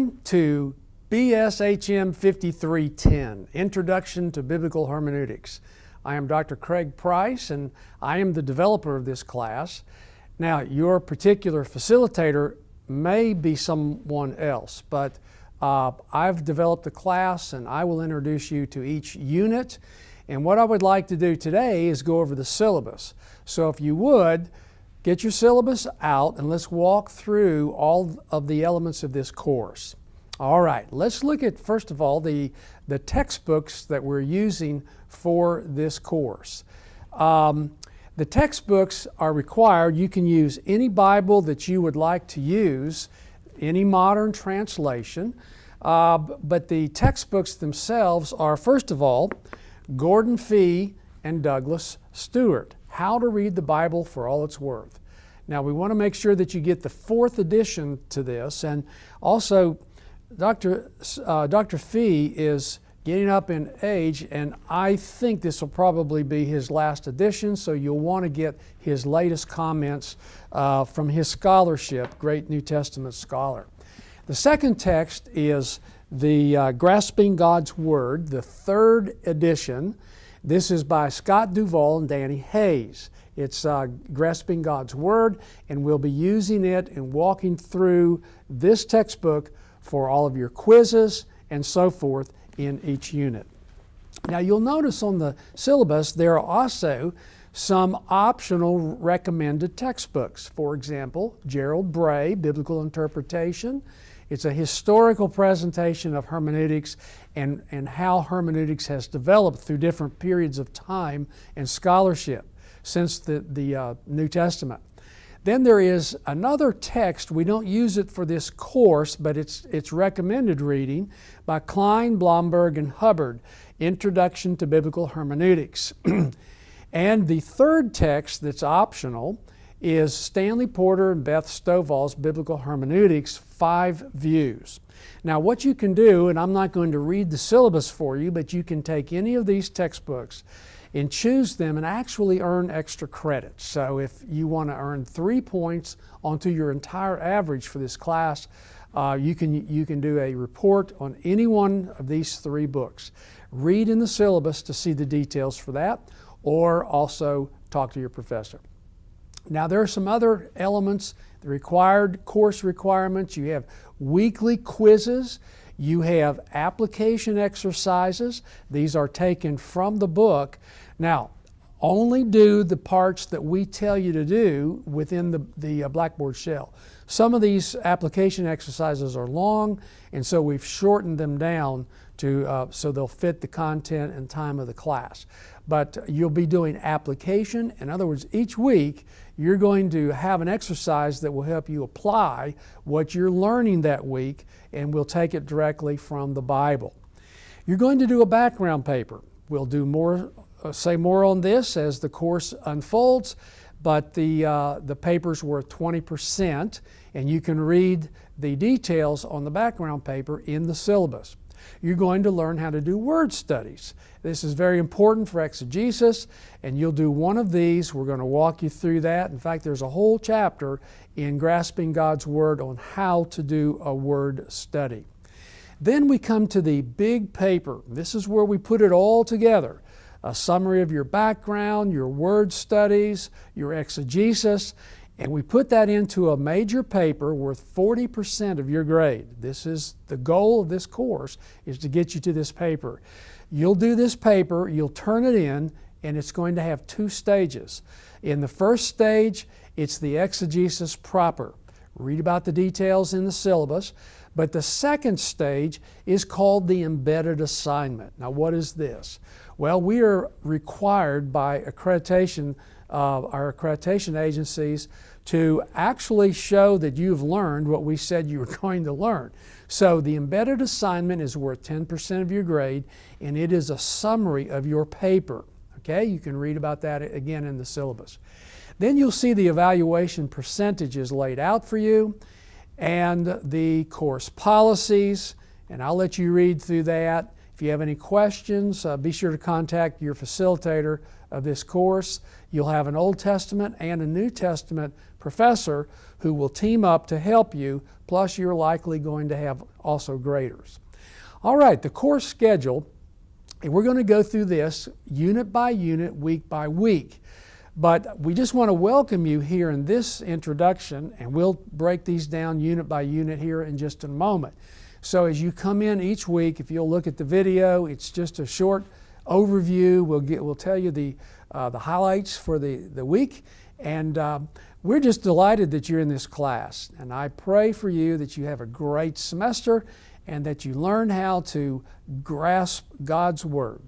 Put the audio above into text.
Welcome to BSHM5310, Introduction to Biblical Hermeneutics. I am Dr. Craig Price, and I am the developer of this class. Now, your particular facilitator may be someone else, but I've developed a class, and I will introduce you to each unit. And what I would like to do today is go over the syllabus. So if you would, get your syllabus out and let's walk through all of the elements of this course. All right, let's look at, first of all, the textbooks that we're using for this course. The textbooks are required. You can use any Bible that you would like to use, any modern translation, but the textbooks themselves are, first of all, Gordon Fee and Douglas Stewart, How to Read the Bible for All It's Worth. Now, we want to make sure that you get the 4th edition to this, and also Dr. Fee is getting up in age, and I think this will probably be his last edition, so you'll want to get his latest comments from his scholarship, great New Testament scholar. The second text is the Grasping God's Word, the 3rd edition. This is by Scott Duvall and Danny Hayes. It's Grasping God's Word, and we'll be using it and walking through this textbook for all of your quizzes and so forth in each unit. Now, you'll notice on the syllabus there are also some optional recommended textbooks. For example, Gerald Bray, Biblical Interpretation. It's a historical presentation of hermeneutics and how hermeneutics has developed through different periods of time and scholarship since the New Testament. Then there is another text, we don't use it for this course, but it's recommended reading by Klein, Blomberg, and Hubbard, Introduction to Biblical Hermeneutics. And the third text that's optional is Stanley Porter and Beth Stovall's Biblical Hermeneutics, 5 Views. Now, what you can do, and I'm not going to read the syllabus for you, but you can take any of these textbooks and choose them and actually earn extra credits. So if you want to earn 3 points onto your entire average for this class, you can do a report on any one of these 3 books. Read in the syllabus to see the details for that, or also talk to your professor. Now, there are some other elements, the required course requirements. You have weekly quizzes. You have application exercises. These are taken from the book. Now, only do the parts that we tell you to do within the Blackboard shell. Some of these application exercises are long, and so we've shortened them down to so they'll fit the content and time of the class. But you'll be doing application. In other words, each week you're going to have an exercise that will help you apply what you're learning that week, and we'll take it directly from the Bible. You're going to do a background paper. We'll do more, say more on this as the course unfolds, but the paper's worth 20%, and you can read the details on the background paper in the syllabus. You're going to learn how to do word studies. This is very important for exegesis, and you'll do one of these. We're going to walk you through that. In fact, there's a whole chapter in Grasping God's Word on how to do a word study. Then we come to the big paper. This is where we put it all together. A summary of your background, your word studies, your exegesis, and we put that into a major paper worth 40% of your grade. This is the goal of this course, is to get you to this paper. You'll do this paper, you'll turn it in, and it's going to have 2 stages. In the first stage, it's the exegesis proper. Read about the details in the syllabus. But the second stage is called the embedded assignment. Now, what is this? Well, we are required by accreditation, our accreditation agencies, to actually show that you've learned what we said you were going to learn. So the embedded assignment is worth 10% of your grade, and it is a summary of your paper. Okay, you can read about that again in the syllabus. Then you'll see the evaluation percentages laid out for you, and the course policies, and I'll let you read through that. If you have any questions, be sure to contact your facilitator of this course. You'll have an Old Testament and a New Testament professor who will team up to help you, plus you're likely going to have also graders. All right, the course schedule, and we're going to go through this unit by unit, week by week. But we just want to welcome you here in this introduction, and we'll break these down unit by unit here in just a moment. So as you come in each week, if you'll look at the video, it's just a short overview. We'll tell you the highlights for the week, and we're just delighted that you're in this class. And I pray for you that you have a great semester and that you learn how to grasp God's Word.